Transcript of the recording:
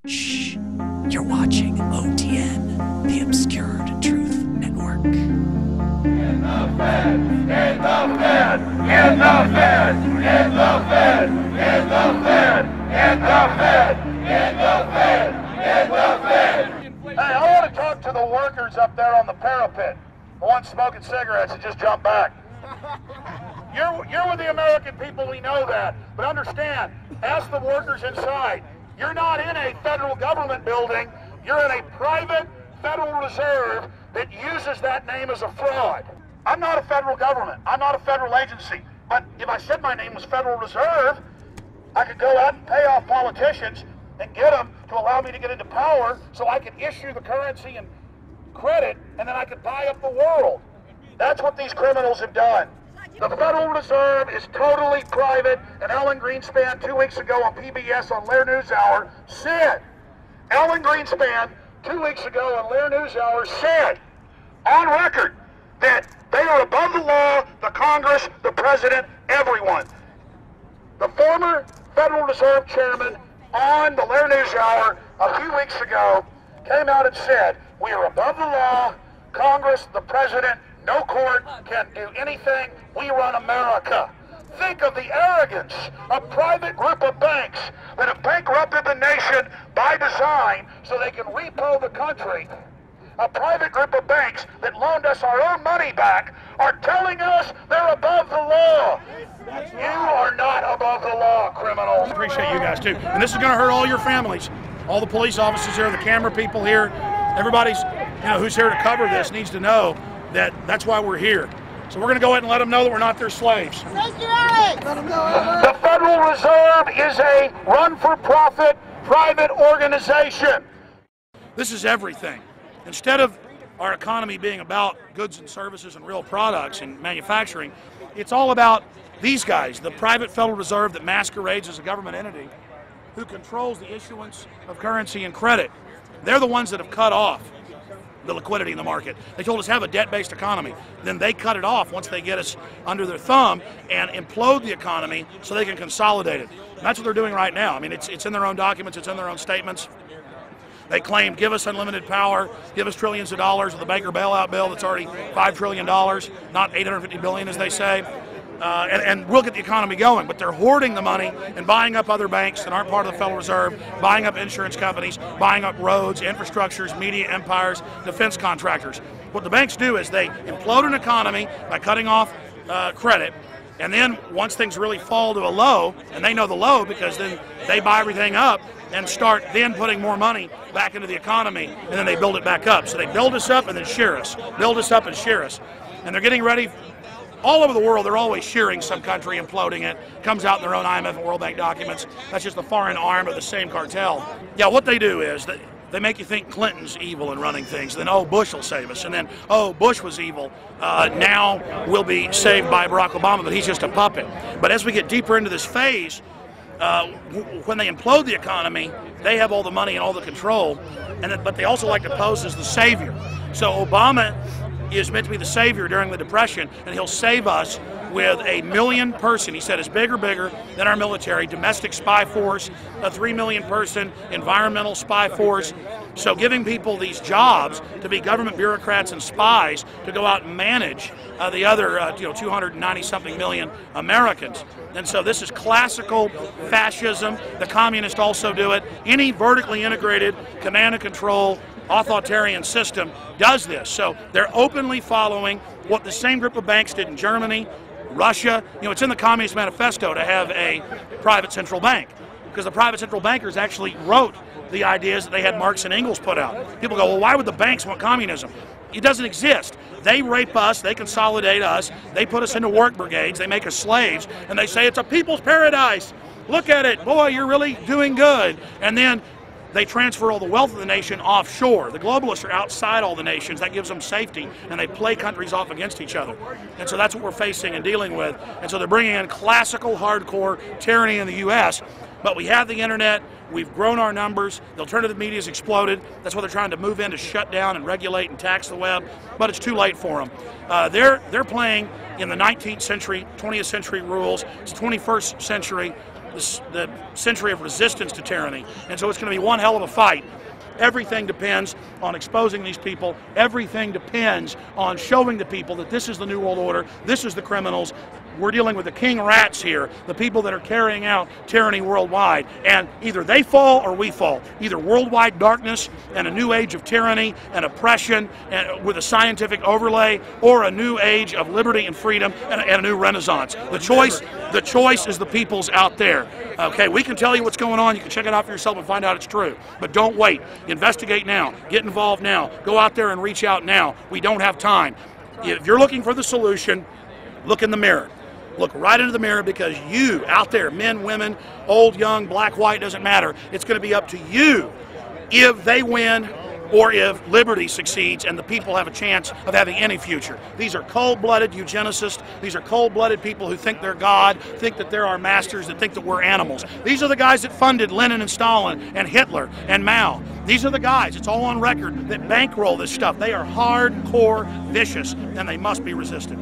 Shh. You're watching OTN, the Obscured Truth Network. In the Fed! In the Fed! In the Fed! In the Fed! In the Fed! In the Fed! In the Fed! In the Fed! Hey, I want to talk to the workers up there on the parapet. The ones smoking cigarettes that just jumped back. You're with the American people, we know that. But understand, ask the workers inside. You're not in a federal government building. You're in a private Federal Reserve that uses that name as a fraud. I'm not a federal government. I'm not a federal agency. But if I said my name was Federal Reserve, I could go out and pay off politicians and get them to allow me to get into power so I could issue the currency and credit, and then I could buy up the world. That's what these criminals have done. The Federal Reserve is totally private, and Ellen Greenspan 2 weeks ago on PBS on Lear NewsHour said, Ellen Greenspan 2 weeks ago on Lear NewsHour said, on record, that they are above the law, the Congress, the President, everyone. The former Federal Reserve Chairman on the Lear NewsHour a few weeks ago came out and said, we are above the law, Congress, the President, no court can do anything. We run America. Think of the arrogance of a private group of banks that have bankrupted the nation by design so they can repo the country. A private group of banks that loaned us our own money back are telling us they're above the law. You are not above the law, criminals. Appreciate you guys too. And this is going to hurt all your families. All the police officers here, the camera people here, everybody's, who's here to cover this needs to know that that's why we're here. So we're going to go ahead and let them know that we're not their slaves. The Federal Reserve is a run-for-profit private organization. This is everything. Instead of our economy being about goods and services and real products and manufacturing, it's all about these guys, the private Federal Reserve that masquerades as a government entity who controls the issuance of currency and credit. They're the ones that have cut off the liquidity in the market. They told us have a debt-based economy. Then they cut it off once they get us under their thumb and implode the economy so they can consolidate it. And that's what they're doing right now. I mean, it's in their own documents, it's in their own statements. They claim, give us unlimited power, give us trillions of dollars with the Baker bailout bill that's already $5 trillion, not $850 billion as they say. And we'll get the economy going, but they're hoarding the money and buying up other banks that aren't part of the Federal Reserve, buying up insurance companies, buying up roads, infrastructures, media empires, defense contractors. What the banks do is they implode an economy by cutting off credit, and then once things really fall to a low, and they know the low because then they buy everything up and start then putting more money back into the economy, and then they build it back up. So they build us up and then shear us, build us up and shear us. And they're getting ready. All over the world, they're always shearing some country, imploding it. Comes out in their own IMF and World Bank documents. That's just the foreign arm of the same cartel. Yeah, what they do is they make you think Clinton's evil in running things. Then, oh, Bush will save us. And then, oh, Bush was evil. Now we'll be saved by Barack Obama, but he's just a puppet. But as we get deeper into this phase, when they implode the economy, they have all the money and all the control. But they also like to pose as the savior. So Obama is meant to be the savior during the Depression, and he'll save us with a 1 million person, he said, is bigger than our military, domestic spy force, a 3 million person environmental spy force. So giving people these jobs to be government bureaucrats and spies to go out and manage the other 290-something million Americans. And so this is classical fascism. The communists also do it. Any vertically integrated command and control authoritarian system does this. So they're openly following what the same group of banks did in Germany, Russia. It's in the Communist Manifesto to have a private central bank, because the private central bankers actually wrote the ideas that they had Marx and Engels put out. People go, well, why would the banks want communism? It doesn't exist. They rape us, they consolidate us, they put us into work brigades, they make us slaves, and they say it's a people's paradise. Look at it, boy, you're really doing good. And then they transfer all the wealth of the nation offshore. The globalists are outside all the nations. That gives them safety, and they play countries off against each other. And so that's what we're facing and dealing with. And so they're bringing in classical, hardcore tyranny in the U.S., but we have the internet. We've grown our numbers. The alternative media has exploded. That's why they're trying to move in to shut down and regulate and tax the web, but it's too late for them. They're playing in the 19th century, 20th century rules. It's 21st century. the century of resistance to tyranny. And so it's going to be one hell of a fight. Everything depends on exposing these people. Everything depends on showing the people that this is the New World Order, this is the criminals. We're dealing with the king rats here, the people that are carrying out tyranny worldwide. And either they fall or we fall. Either worldwide darkness and a new age of tyranny and oppression and with a scientific overlay, or a new age of liberty and freedom and a new renaissance. The choice is the people's out there. Okay, we can tell you what's going on. You can check it out for yourself and find out it's true. But don't wait. Investigate now. Get involved now. Go out there and reach out now. We don't have time. If you're looking for the solution, look in the mirror. Look right into the mirror, because you out there, men, women, old, young, black, white, doesn't matter. It's going to be up to you if they win or if liberty succeeds and the people have a chance of having any future. These are cold-blooded eugenicists. These are cold-blooded people who think they're God, think that they're our masters, that think that we're animals. These are the guys that funded Lenin and Stalin and Hitler and Mao. These are the guys, it's all on record, that bankroll this stuff. They are hardcore vicious, and they must be resisted.